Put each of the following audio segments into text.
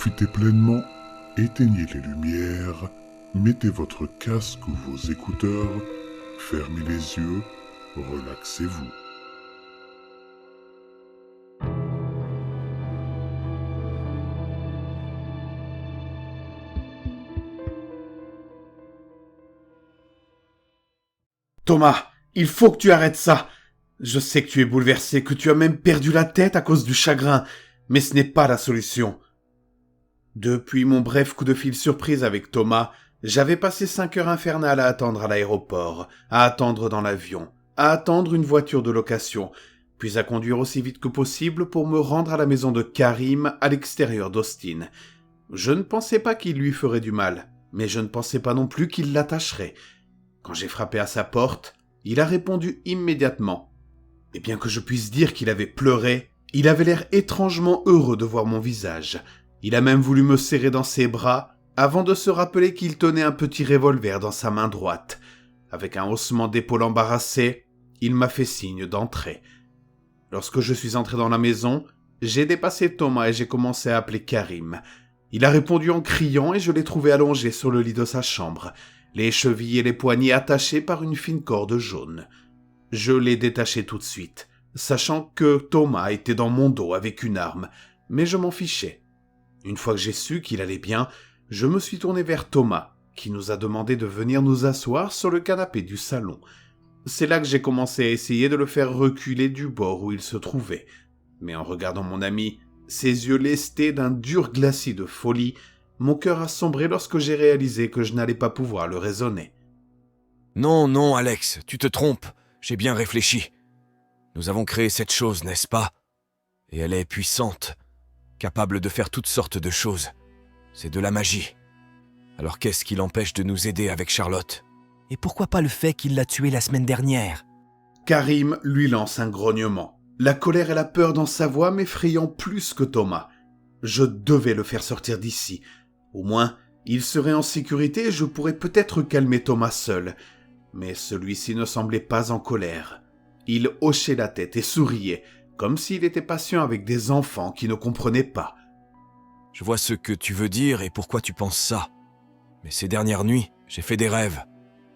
profitez pleinement, éteignez les lumières, mettez votre casque ou vos écouteurs, fermez les yeux, relaxez-vous. Thomas, il faut que tu arrêtes ça. Je sais que tu es bouleversé, que tu as même perdu la tête à cause du chagrin, mais ce n'est pas la solution. Depuis mon bref coup de fil surprise avec Thomas, j'avais passé 5 heures infernales à attendre à l'aéroport, à attendre dans l'avion, à attendre une voiture de location, puis à conduire aussi vite que possible pour me rendre à la maison de Karim à l'extérieur d'Austin. Je ne pensais pas qu'il lui ferait du mal, mais je ne pensais pas non plus qu'il l'attacherait. Quand j'ai frappé à sa porte, il a répondu immédiatement. Et bien que je puisse dire qu'il avait pleuré, il avait l'air étrangement heureux de voir mon visage. Il a même voulu me serrer dans ses bras avant de se rappeler qu'il tenait un petit revolver dans sa main droite. Avec un haussement d'épaule embarrassé, il m'a fait signe d'entrer. Lorsque je suis entré dans la maison, j'ai dépassé Thomas et j'ai commencé à appeler Karim. Il a répondu en criant et je l'ai trouvé allongé sur le lit de sa chambre, les chevilles et les poignets attachés par une fine corde jaune. Je l'ai détaché tout de suite, sachant que Thomas était dans mon dos avec une arme, mais je m'en fichais. Une fois que j'ai su qu'il allait bien, je me suis tourné vers Thomas, qui nous a demandé de venir nous asseoir sur le canapé du salon. C'est là que j'ai commencé à essayer de le faire reculer du bord où il se trouvait. Mais en regardant mon ami, ses yeux lestés d'un dur glacis de folie, mon cœur a sombré lorsque j'ai réalisé que je n'allais pas pouvoir le raisonner. « Non, Alex, tu te trompes. J'ai bien réfléchi. Nous avons créé cette chose, n'est-ce pas? Et elle est puissante, capable de faire toutes sortes de choses. C'est de la magie. Alors qu'est-ce qui l'empêche de nous aider avec Charlotte? Et pourquoi pas le fait qu'il l'a tuée la semaine dernière? Karim lui lance un grognement. La colère et la peur dans sa voix m'effrayant plus que Thomas. Je devais le faire sortir d'ici. Au moins, il serait en sécurité et je pourrais peut-être calmer Thomas seul. Mais celui-ci ne semblait pas en colère. Il hochait la tête et souriait, comme s'il était patient avec des enfants qui ne comprenaient pas. Je vois ce que tu veux dire et pourquoi tu penses ça. Mais ces dernières nuits, j'ai fait des rêves.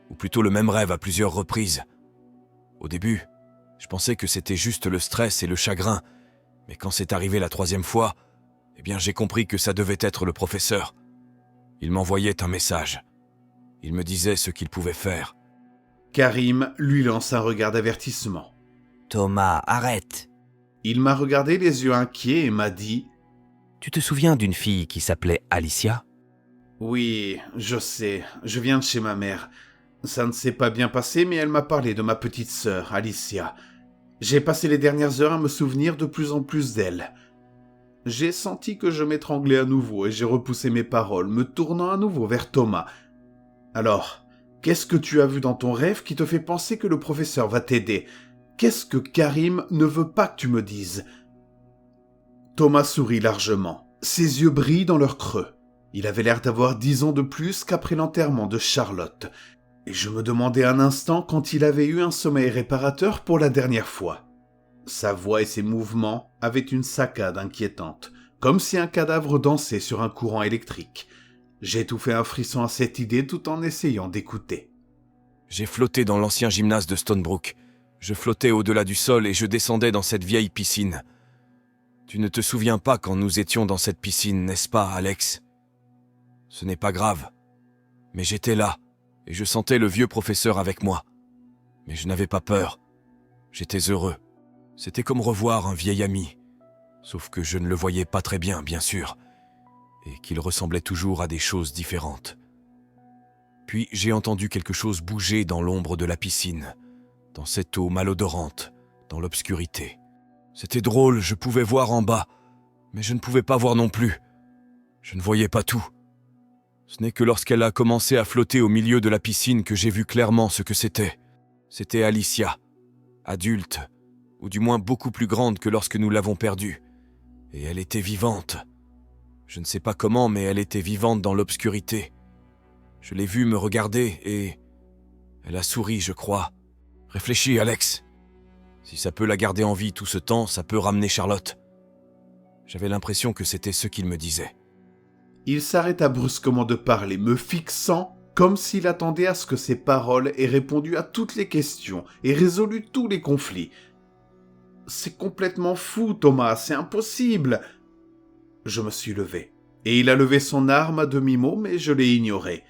Ou plutôt le même rêve à plusieurs reprises. Au début, je pensais que c'était juste le stress et le chagrin. Mais quand c'est arrivé la 3e fois, eh bien j'ai compris que ça devait être le professeur. Il m'envoyait un message. Il me disait ce qu'il pouvait faire. Karim lui lance un regard d'avertissement. Thomas, arrête. Il m'a regardé les yeux inquiets et m'a dit « Tu te souviens d'une fille qui s'appelait Alicia? Oui, je sais, je viens de chez ma mère. Ça ne s'est pas bien passé, mais elle m'a parlé de ma petite sœur, Alicia. J'ai passé les dernières heures à me souvenir de plus en plus d'elle. J'ai senti que je m'étranglais à nouveau et j'ai repoussé mes paroles, me tournant à nouveau vers Thomas. Alors, qu'est-ce que tu as vu dans ton rêve qui te fait penser que le professeur va t'aider? Qu'est-ce que Karim ne veut pas que tu me dises? » Thomas sourit largement. Ses yeux brillent dans leur creux. Il avait l'air d'avoir 10 ans de plus qu'après l'enterrement de Charlotte. Et je me demandais un instant quand il avait eu un sommeil réparateur pour la dernière fois. Sa voix et ses mouvements avaient une saccade inquiétante, comme si un cadavre dansait sur un courant électrique. J'ai étouffé un frisson à cette idée tout en essayant d'écouter. J'ai flotté dans l'ancien gymnase de Stonebrook. Je flottais au-delà du sol et je descendais dans cette vieille piscine. Tu ne te souviens pas quand nous étions dans cette piscine, n'est-ce pas, Alex? Ce n'est pas grave. Mais j'étais là, et je sentais le vieux professeur avec moi. Mais je n'avais pas peur. J'étais heureux. C'était comme revoir un vieil ami. Sauf que je ne le voyais pas très bien, bien sûr, et qu'il ressemblait toujours à des choses différentes. Puis j'ai entendu quelque chose bouger dans l'ombre de la piscine, dans cette eau malodorante, dans l'obscurité. C'était drôle, je pouvais voir en bas, mais je ne pouvais pas voir non plus. Je ne voyais pas tout. Ce n'est que lorsqu'elle a commencé à flotter au milieu de la piscine que j'ai vu clairement ce que c'était. C'était Alicia, adulte, ou du moins beaucoup plus grande que lorsque nous l'avons perdue. Et elle était vivante. Je ne sais pas comment, mais elle était vivante dans l'obscurité. Je l'ai vue me regarder et... elle a souri, je crois. Réfléchis, Alex. Si ça peut la garder en vie tout ce temps, ça peut ramener Charlotte. J'avais l'impression que c'était ce qu'il me disait. Il s'arrêta brusquement de parler, me fixant comme s'il attendait à ce que ses paroles aient répondu à toutes les questions et résolu tous les conflits. « C'est complètement fou, Thomas, c'est impossible !» Je me suis levé, et il a levé son arme à demi-mot, mais je l'ai ignoré.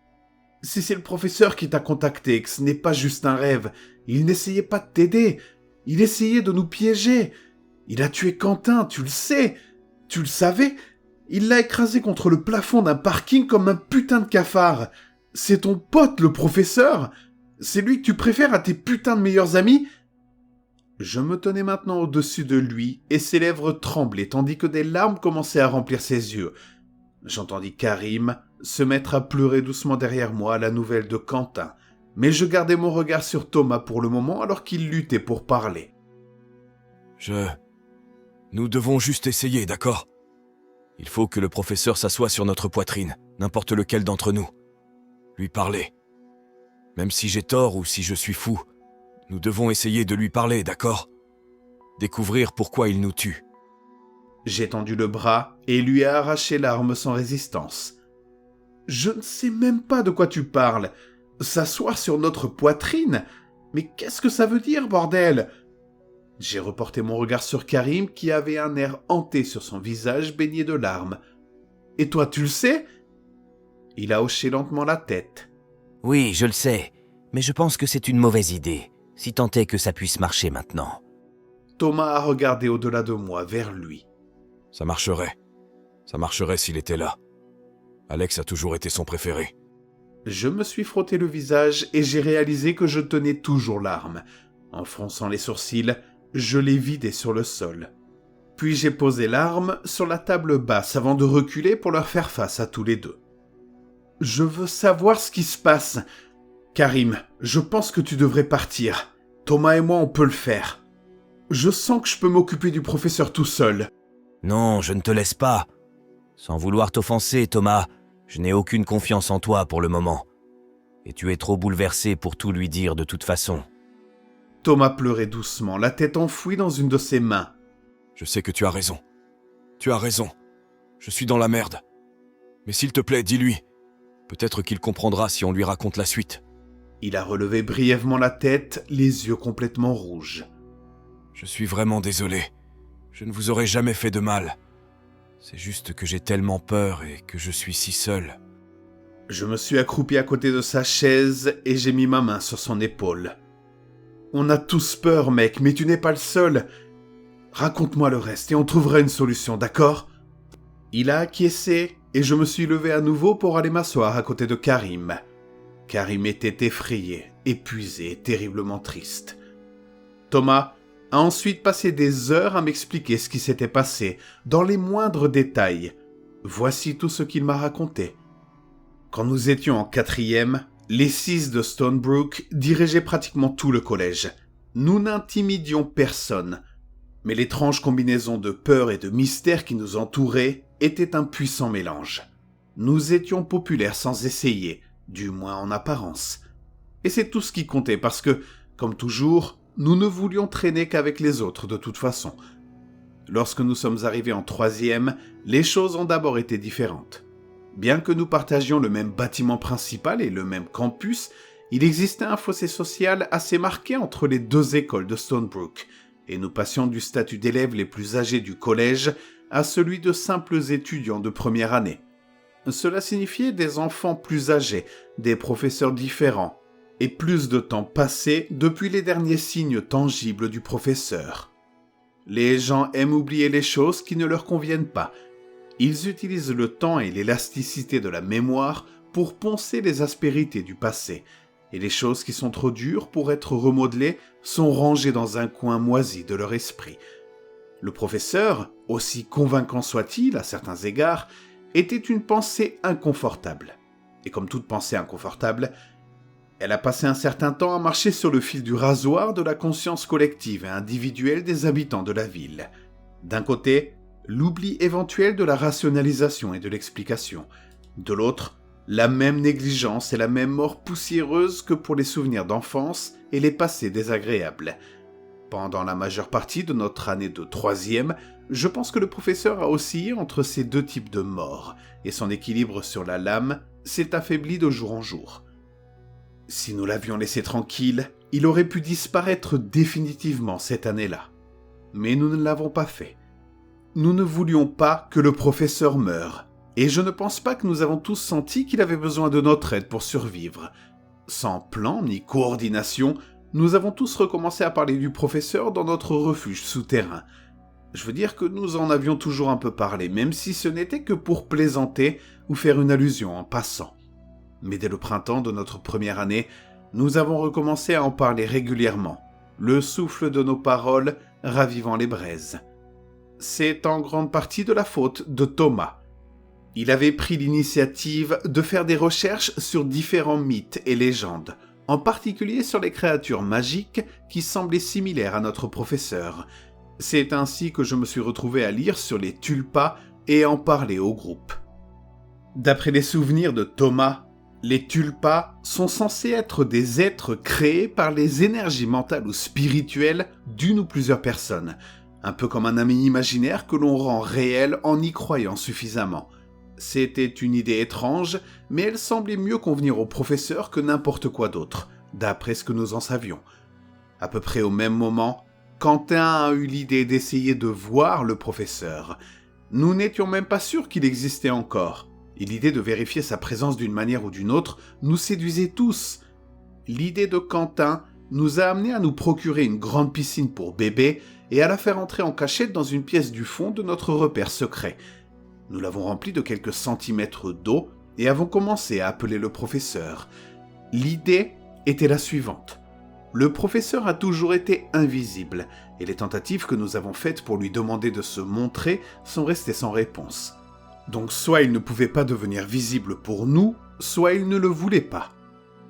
« Si c'est le professeur qui t'a contacté, que ce n'est pas juste un rêve, il n'essayait pas de t'aider, il essayait de nous piéger. Il a tué Quentin, tu le sais, tu le savais. Il l'a écrasé contre le plafond d'un parking comme un putain de cafard. C'est ton pote, le professeur. C'est lui que tu préfères à tes putains de meilleurs amis. » Je me tenais maintenant au-dessus de lui et ses lèvres tremblaient tandis que des larmes commençaient à remplir ses yeux. J'entendis Karim se mettre à pleurer doucement derrière moi à la nouvelle de Quentin, mais je gardais mon regard sur Thomas pour le moment alors qu'il luttait pour parler. Nous devons juste essayer, d'accord ? Il faut que le professeur s'assoie sur notre poitrine, n'importe lequel d'entre nous. Lui parler. Même si j'ai tort ou si je suis fou, nous devons essayer de lui parler, d'accord ? Découvrir pourquoi il nous tue. J'ai tendu le bras et lui ai arraché l'arme sans résistance. « Je ne sais même pas de quoi tu parles. S'asseoir sur notre poitrine ? Mais qu'est-ce que ça veut dire, bordel ?» J'ai reporté mon regard sur Karim qui avait un air hanté sur son visage baigné de larmes. « Et toi, tu le sais ?» Il a hoché lentement la tête. « Oui, je le sais, mais je pense que c'est une mauvaise idée, si tant est que ça puisse marcher maintenant. » Thomas a regardé au-delà de moi, vers lui. Ça marcherait. Ça marcherait s'il était là. Alex a toujours été son préféré. Je me suis frotté le visage et j'ai réalisé que je tenais toujours l'arme. En fronçant les sourcils, je l'ai vidée sur le sol. Puis j'ai posé l'arme sur la table basse avant de reculer pour leur faire face à tous les deux. « Je veux savoir ce qui se passe. Karim, je pense que tu devrais partir. Thomas et moi, on peut le faire. Je sens que je peux m'occuper du professeur tout seul. » Non, je ne te laisse pas. Sans vouloir t'offenser, Thomas, je n'ai aucune confiance en toi pour le moment. Et tu es trop bouleversé pour tout lui dire de toute façon. Thomas pleurait doucement, la tête enfouie dans une de ses mains. Je sais que tu as raison. Tu as raison. Je suis dans la merde. Mais s'il te plaît, dis-lui. Peut-être qu'il comprendra si on lui raconte la suite. Il a relevé brièvement la tête, les yeux complètement rouges. Je suis vraiment désolé. Je ne vous aurais jamais fait de mal. C'est juste que j'ai tellement peur et que je suis si seul. Je me suis accroupi à côté de sa chaise et j'ai mis ma main sur son épaule. On a tous peur, mec, mais tu n'es pas le seul. Raconte-moi le reste et on trouvera une solution, d'accord ? Il a acquiescé et je me suis levé à nouveau pour aller m'asseoir à côté de Karim. Karim était effrayé, épuisé, terriblement triste. Thomas a ensuite passé des heures à m'expliquer ce qui s'était passé, dans les moindres détails. Voici tout ce qu'il m'a raconté. Quand nous étions en 4e, les 6 de Stonebrook dirigeaient pratiquement tout le collège. Nous n'intimidions personne, mais l'étrange combinaison de peur et de mystère qui nous entourait était un puissant mélange. Nous étions populaires sans essayer, du moins en apparence. Et c'est tout ce qui comptait parce que, comme toujours, nous ne voulions traîner qu'avec les autres de toute façon. Lorsque nous sommes arrivés en 3e, les choses ont d'abord été différentes. Bien que nous partagions le même bâtiment principal et le même campus, il existait un fossé social assez marqué entre les deux écoles de Stonebrook, et nous passions du statut d'élèves les plus âgés du collège à celui de simples étudiants de première année. Cela signifiait des enfants plus âgés, des professeurs différents, et plus de temps passé depuis les derniers signes tangibles du professeur. Les gens aiment oublier les choses qui ne leur conviennent pas. Ils utilisent le temps et l'élasticité de la mémoire pour poncer les aspérités du passé, et les choses qui sont trop dures pour être remodelées sont rangées dans un coin moisi de leur esprit. Le professeur, aussi convaincant soit-il à certains égards, était une pensée inconfortable. Et comme toute pensée inconfortable, elle a passé un certain temps à marcher sur le fil du rasoir de la conscience collective et individuelle des habitants de la ville. D'un côté, l'oubli éventuel de la rationalisation et de l'explication. De l'autre, la même négligence et la même mort poussiéreuse que pour les souvenirs d'enfance et les passés désagréables. Pendant la majeure partie de notre année de 3e, je pense que le professeur a oscillé entre ces deux types de morts, et son équilibre sur la lame s'est affaibli de jour en jour. Si nous l'avions laissé tranquille, il aurait pu disparaître définitivement cette année-là. Mais nous ne l'avons pas fait. Nous ne voulions pas que le professeur meure, et je ne pense pas que nous avons tous senti qu'il avait besoin de notre aide pour survivre. Sans plan ni coordination, nous avons tous recommencé à parler du professeur dans notre refuge souterrain. Je veux dire que nous en avions toujours un peu parlé, même si ce n'était que pour plaisanter ou faire une allusion en passant. Mais dès le printemps de notre première année, nous avons recommencé à en parler régulièrement, le souffle de nos paroles ravivant les braises. C'est en grande partie de la faute de Thomas. Il avait pris l'initiative de faire des recherches sur différents mythes et légendes, en particulier sur les créatures magiques qui semblaient similaires à notre professeur. C'est ainsi que je me suis retrouvé à lire sur les tulpas et en parler au groupe. D'après les souvenirs de Thomas, les tulpas sont censés être des êtres créés par les énergies mentales ou spirituelles d'une ou plusieurs personnes, un peu comme un ami imaginaire que l'on rend réel en y croyant suffisamment. C'était une idée étrange, mais elle semblait mieux convenir au professeur que n'importe quoi d'autre, d'après ce que nous en savions. À peu près au même moment, Quentin a eu l'idée d'essayer de voir le professeur. Nous n'étions même pas sûrs qu'il existait encore, et l'idée de vérifier sa présence d'une manière ou d'une autre nous séduisait tous. L'idée de Quentin nous a amenés à nous procurer une grande piscine pour bébé et à la faire entrer en cachette dans une pièce du fond de notre repère secret. Nous l'avons remplie de quelques centimètres d'eau et avons commencé à appeler le professeur. L'idée était la suivante. Le professeur a toujours été invisible, et les tentatives que nous avons faites pour lui demander de se montrer sont restées sans réponse. Donc soit il ne pouvait pas devenir visible pour nous, soit il ne le voulait pas.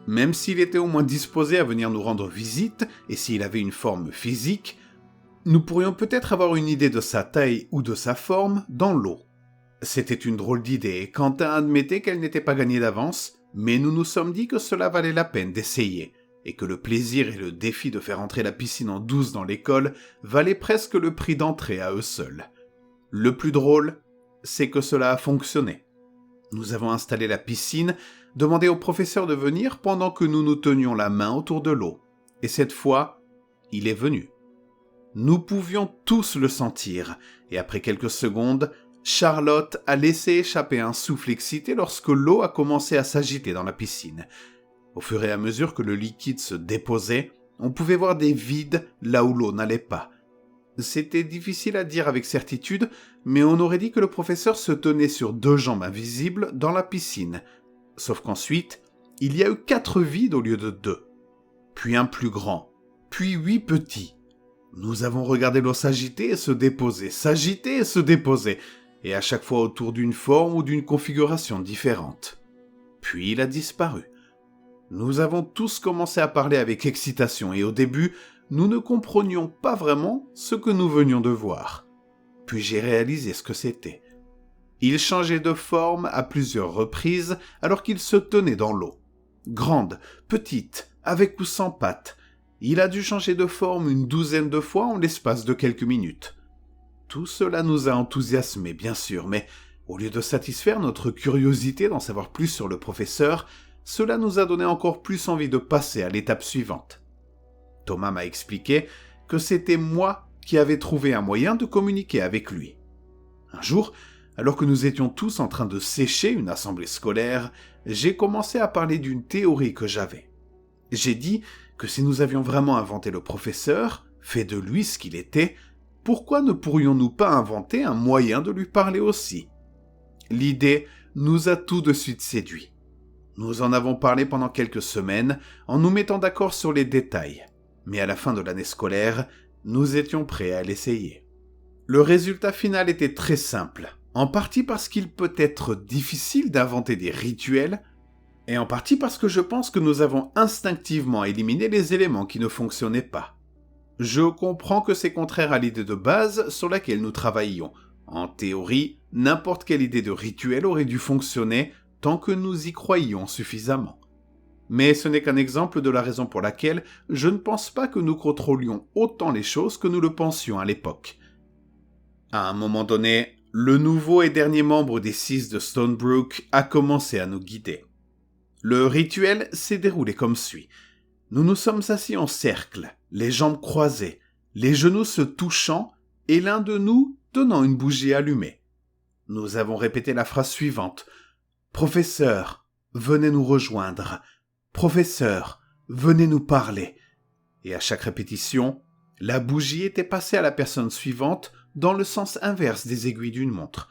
Même s'il était au moins disposé à venir nous rendre visite, et s'il avait une forme physique, nous pourrions peut-être avoir une idée de sa taille ou de sa forme dans l'eau. C'était une drôle d'idée, et Quentin admettait qu'elle n'était pas gagnée d'avance, mais nous nous sommes dit que cela valait la peine d'essayer, et que le plaisir et le défi de faire entrer la piscine en douce dans l'école valaient presque le prix d'entrée à eux seuls. Le plus drôle, c'est que cela a fonctionné. Nous avons installé la piscine, demandé au professeur de venir pendant que nous nous tenions la main autour de l'eau, et cette fois, il est venu. Nous pouvions tous le sentir, et après quelques secondes, Charlotte a laissé échapper un souffle excité lorsque l'eau a commencé à s'agiter dans la piscine. Au fur et à mesure que le liquide se déposait, on pouvait voir des vides là où l'eau n'allait pas. C'était difficile à dire avec certitude, mais on aurait dit que le professeur se tenait sur 2 jambes invisibles dans la piscine. Sauf qu'ensuite, il y a eu 4 vides au lieu de 2. Puis un plus grand, puis 8 petits. Nous avons regardé l'eau s'agiter et se déposer, s'agiter et se déposer, et à chaque fois autour d'une forme ou d'une configuration différente. Puis il a disparu. Nous avons tous commencé à parler avec excitation et au début, nous ne comprenions pas vraiment ce que nous venions de voir. Puis j'ai réalisé ce que c'était. Il changeait de forme à plusieurs reprises alors qu'il se tenait dans l'eau. Grande, petite, avec ou sans pattes. Il a dû changer de forme une 12aine de fois en l'espace de quelques minutes. Tout cela nous a enthousiasmés, bien sûr, mais au lieu de satisfaire notre curiosité d'en savoir plus sur le professeur, cela nous a donné encore plus envie de passer à l'étape suivante. Thomas m'a expliqué que c'était moi qui avais trouvé un moyen de communiquer avec lui. Un jour, alors que nous étions tous en train de sécher une assemblée scolaire, j'ai commencé à parler d'une théorie que j'avais. J'ai dit que si nous avions vraiment inventé le professeur, fait de lui ce qu'il était, pourquoi ne pourrions-nous pas inventer un moyen de lui parler aussi ? L'idée nous a tout de suite séduits. Nous en avons parlé pendant quelques semaines en nous mettant d'accord sur les détails, mais à la fin de l'année scolaire, nous étions prêts à l'essayer. Le résultat final était très simple, en partie parce qu'il peut être difficile d'inventer des rituels, et en partie parce que je pense que nous avons instinctivement éliminé les éléments qui ne fonctionnaient pas. Je comprends que c'est contraire à l'idée de base sur laquelle nous travaillions. En théorie, n'importe quelle idée de rituel aurait dû fonctionner tant que nous y croyions suffisamment. Mais ce n'est qu'un exemple de la raison pour laquelle je ne pense pas que nous contrôlions autant les choses que nous le pensions à l'époque. À un moment donné, le nouveau et dernier membre des 6 de Stonebrook a commencé à nous guider. Le rituel s'est déroulé comme suit. Nous nous sommes assis en cercle, les jambes croisées, les genoux se touchant et l'un de nous tenant une bougie allumée. Nous avons répété la phrase suivante. « Professeur, venez nous rejoindre. Professeur, venez nous parler. » Et à chaque répétition, la bougie était passée à la personne suivante dans le sens inverse des aiguilles d'une montre.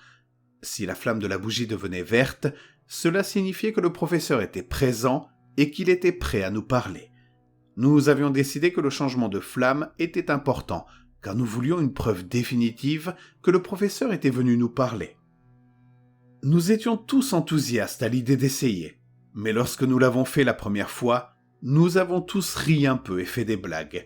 Si la flamme de la bougie devenait verte, cela signifiait que le professeur était présent et qu'il était prêt à nous parler. Nous avions décidé que le changement de flamme était important, car nous voulions une preuve définitive que le professeur était venu nous parler. Nous étions tous enthousiastes à l'idée d'essayer, mais lorsque nous l'avons fait la première fois, nous avons tous ri un peu et fait des blagues.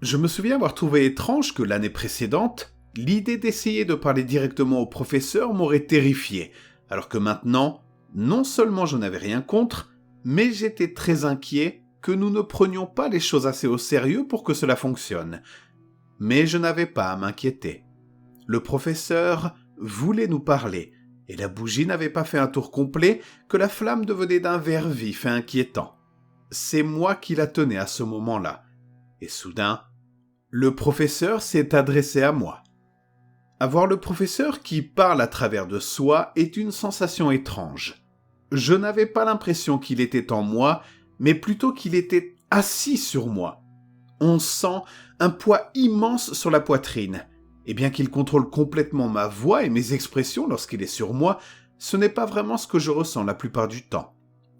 Je me souviens avoir trouvé étrange que l'année précédente, l'idée d'essayer de parler directement au professeur m'aurait terrifié, alors que maintenant, non seulement je n'avais rien contre, mais j'étais très inquiet que nous ne prenions pas les choses assez au sérieux pour que cela fonctionne. Mais je n'avais pas à m'inquiéter. Le professeur voulait nous parler, et la bougie n'avait pas fait un tour complet que la flamme devenait d'un vert vif et inquiétant. C'est moi qui la tenais à ce moment-là. Et soudain, le professeur s'est adressé à moi. Avoir le professeur qui parle à travers de soi est une sensation étrange. Je n'avais pas l'impression qu'il était en moi, mais plutôt qu'il était assis sur moi. On sent un poids immense sur la poitrine, et bien qu'il contrôle complètement ma voix et mes expressions lorsqu'il est sur moi, ce n'est pas vraiment ce que je ressens la plupart du temps.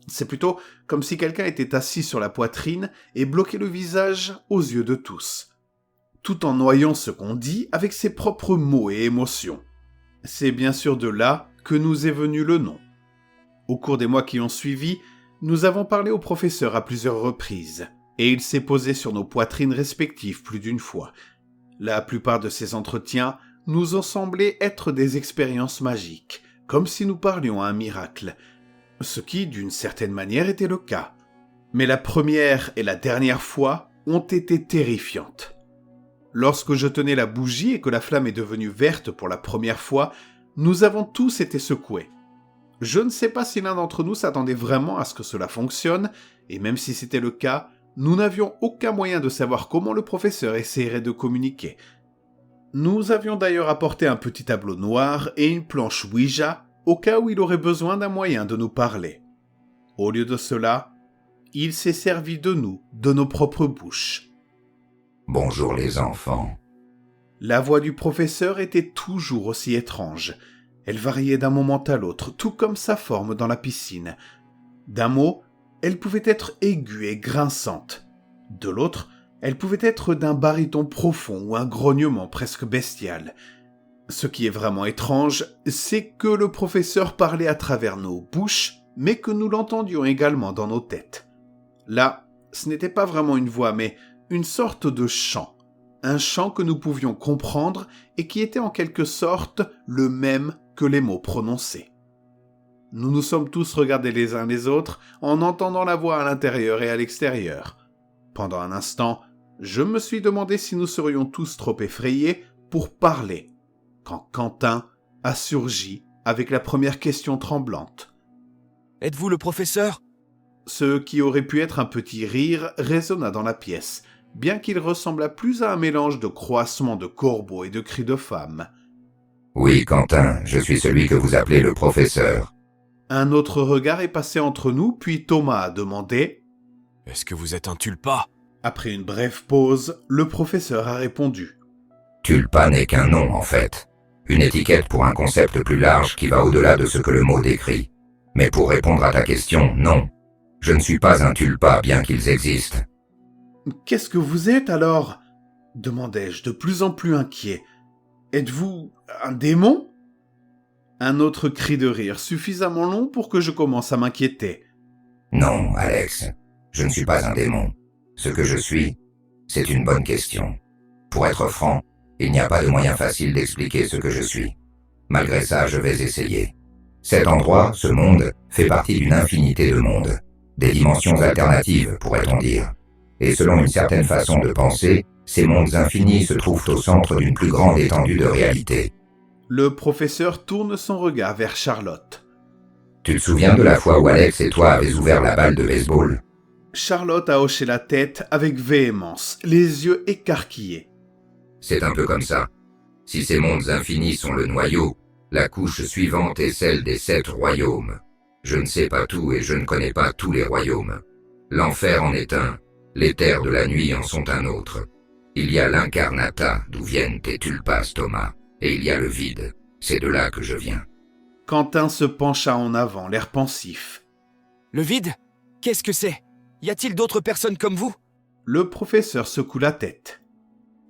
C'est plutôt comme si quelqu'un était assis sur la poitrine et bloquait le visage aux yeux de tous, tout en noyant ce qu'on dit avec ses propres mots et émotions. C'est bien sûr de là que nous est venu le nom. Au cours des mois qui ont suivi, nous avons parlé au professeur à plusieurs reprises, et il s'est posé sur nos poitrines respectives plus d'une fois. La plupart de ces entretiens nous ont semblé être des expériences magiques, comme si nous parlions à un miracle, ce qui, d'une certaine manière, était le cas. Mais la première et la dernière fois ont été terrifiantes. Lorsque je tenais la bougie et que la flamme est devenue verte pour la première fois, nous avons tous été secoués. Je ne sais pas si l'un d'entre nous s'attendait vraiment à ce que cela fonctionne, et même si c'était le cas, nous n'avions aucun moyen de savoir comment le professeur essaierait de communiquer. Nous avions d'ailleurs apporté un petit tableau noir et une planche Ouija, au cas où il aurait besoin d'un moyen de nous parler. Au lieu de cela, il s'est servi de nous, de nos propres bouches. « Bonjour les enfants. » La voix du professeur était toujours aussi étrange. Elle variait d'un moment à l'autre, tout comme sa forme dans la piscine. D'un mot, elle pouvait être aiguë et grinçante. De l'autre, elle pouvait être d'un baryton profond ou un grognement presque bestial. Ce qui est vraiment étrange, c'est que le professeur parlait à travers nos bouches, mais que nous l'entendions également dans nos têtes. Là, ce n'était pas vraiment une voix, mais une sorte de chant. Un chant que nous pouvions comprendre et qui était en quelque sorte le même que les mots prononcés. Nous nous sommes tous regardés les uns les autres en entendant la voix à l'intérieur et à l'extérieur. Pendant un instant, je me suis demandé si nous serions tous trop effrayés pour parler, quand Quentin a surgi avec la première question tremblante. « Êtes-vous le professeur ?» Ce qui aurait pu être un petit rire résonna dans la pièce, bien qu'il ressemblât plus à un mélange de croassements de corbeaux et de cris de femmes. « Oui, Quentin, je suis celui que vous appelez le professeur. » Un autre regard est passé entre nous, puis Thomas a demandé « Est-ce que vous êtes un tulpa ?» Après une brève pause, le professeur a répondu. « Tulpa n'est qu'un nom, en fait. Une étiquette pour un concept plus large qui va au-delà de ce que le mot décrit. Mais pour répondre à ta question, non. Je ne suis pas un tulpa, bien qu'ils existent. » « Qu'est-ce que vous êtes alors ?» demandai-je, de plus en plus inquiet. « Êtes-vous un démon ?» Un autre cri de rire suffisamment long pour que je commence à m'inquiéter. « Non, Alex, je ne suis pas un démon. Ce que je suis, c'est une bonne question. Pour être franc, il n'y a pas de moyen facile d'expliquer ce que je suis. Malgré ça, je vais essayer. Cet endroit, ce monde, fait partie d'une infinité de mondes. Des dimensions alternatives, pourrait-on dire. Et selon une certaine façon de penser, ces mondes infinis se trouvent au centre d'une plus grande étendue de réalité. Le professeur tourne son regard vers Charlotte. Tu te souviens de la fois où Alex et toi avez ouvert la balle de baseball? Charlotte a hoché la tête avec véhémence, les yeux écarquillés. C'est un peu comme ça. Si ces mondes infinis sont le noyau, la couche suivante est celle des 7 royaumes. Je ne sais pas tout et je ne connais pas tous les royaumes. L'enfer en est un, les terres de la nuit en sont un autre. Il y a l'incarnata, d'où viennent tes tulpas, Thomas, et il y a le vide. C'est de là que je viens. Quentin se pencha en avant, l'air pensif. Le vide? Qu'est-ce que c'est? Y a-t-il d'autres personnes comme vous? Le professeur secoue la tête.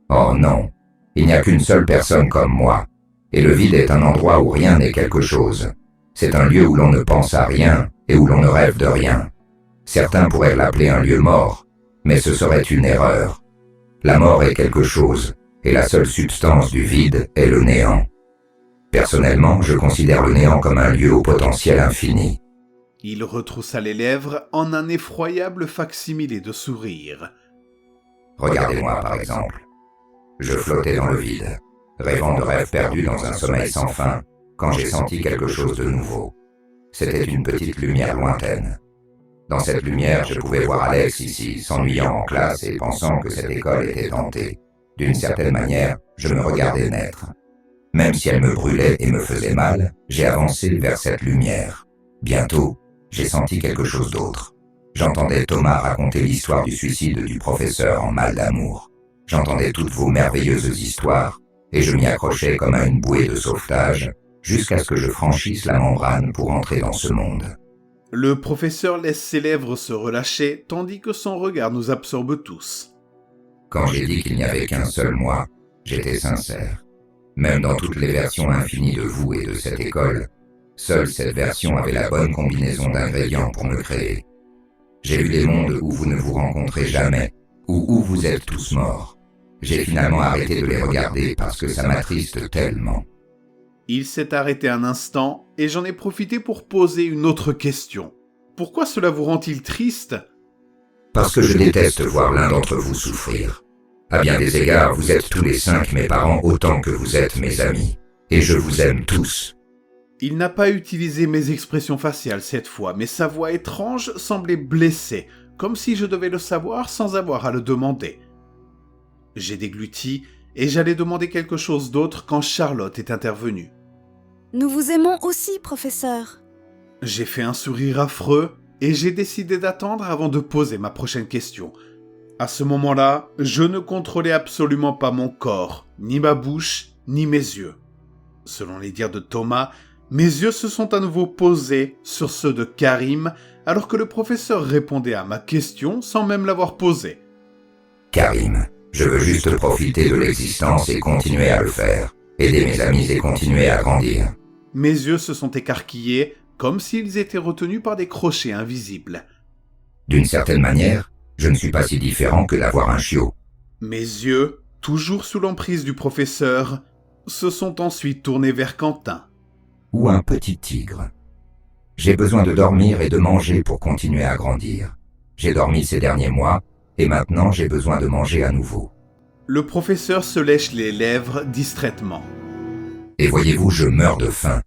Oh non, il n'y a qu'une seule personne comme moi. Et le vide est un endroit où rien n'est quelque chose. C'est un lieu où l'on ne pense à rien et où l'on ne rêve de rien. Certains pourraient l'appeler un lieu mort, mais ce serait une erreur. La mort est quelque chose, et la seule substance du vide est le néant. Personnellement, je considère le néant comme un lieu au potentiel infini. Il retroussa les lèvres en un effroyable facsimilé de sourire. Regardez-moi par exemple. Je flottais dans le vide, rêvant de rêves perdus dans un sommeil sans fin, quand j'ai senti quelque chose de nouveau. C'était une petite lumière lointaine. Dans cette lumière, je pouvais voir Alex ici, s'ennuyant en classe et pensant que cette école était hantée. D'une certaine manière, je me regardais naître. Même si elle me brûlait et me faisait mal, j'ai avancé vers cette lumière. Bientôt, j'ai senti quelque chose d'autre. J'entendais Thomas raconter l'histoire du suicide du professeur en mal d'amour. J'entendais toutes vos merveilleuses histoires, et je m'y accrochais comme à une bouée de sauvetage, jusqu'à ce que je franchisse la membrane pour entrer dans ce monde. Le professeur laisse ses lèvres se relâcher, tandis que son regard nous absorbe tous. Quand j'ai dit qu'il n'y avait qu'un seul moi, j'étais sincère. Même dans toutes les versions infinies de vous et de cette école, seule cette version avait la bonne combinaison d'ingrédients pour me créer. J'ai vu des mondes où vous ne vous rencontrez jamais, ou où vous êtes tous morts. J'ai finalement arrêté de les regarder parce que ça m'attriste tellement. Il s'est arrêté un instant et j'en ai profité pour poser une autre question. Pourquoi cela vous rend-il triste? Parce que je déteste voir l'un d'entre vous souffrir. À bien des égards, vous êtes tous les 5 mes parents autant que vous êtes mes amis. Et je vous aime tous. Il n'a pas utilisé mes expressions faciales cette fois, mais sa voix étrange semblait blessée, comme si je devais le savoir sans avoir à le demander. J'ai dégluti et j'allais demander quelque chose d'autre quand Charlotte est intervenue. Nous vous aimons aussi, professeur. J'ai fait un sourire affreux et j'ai décidé d'attendre avant de poser ma prochaine question. À ce moment-là, je ne contrôlais absolument pas mon corps, ni ma bouche, ni mes yeux. Selon les dires de Thomas, mes yeux se sont à nouveau posés sur ceux de Karim, alors que le professeur répondait à ma question sans même l'avoir posée. Karim, je veux juste profiter de l'existence et continuer à le faire. Aider mes amis et continuer à grandir. Mes yeux se sont écarquillés, comme s'ils étaient retenus par des crochets invisibles. D'une certaine manière, je ne suis pas si différent que d'avoir un chiot. Mes yeux, toujours sous l'emprise du professeur, se sont ensuite tournés vers Quentin. Ou un petit tigre. J'ai besoin de dormir et de manger pour continuer à grandir. J'ai dormi ces derniers mois, et maintenant j'ai besoin de manger à nouveau. Le professeur se lèche les lèvres distraitement. Et voyez-vous, je meurs de faim.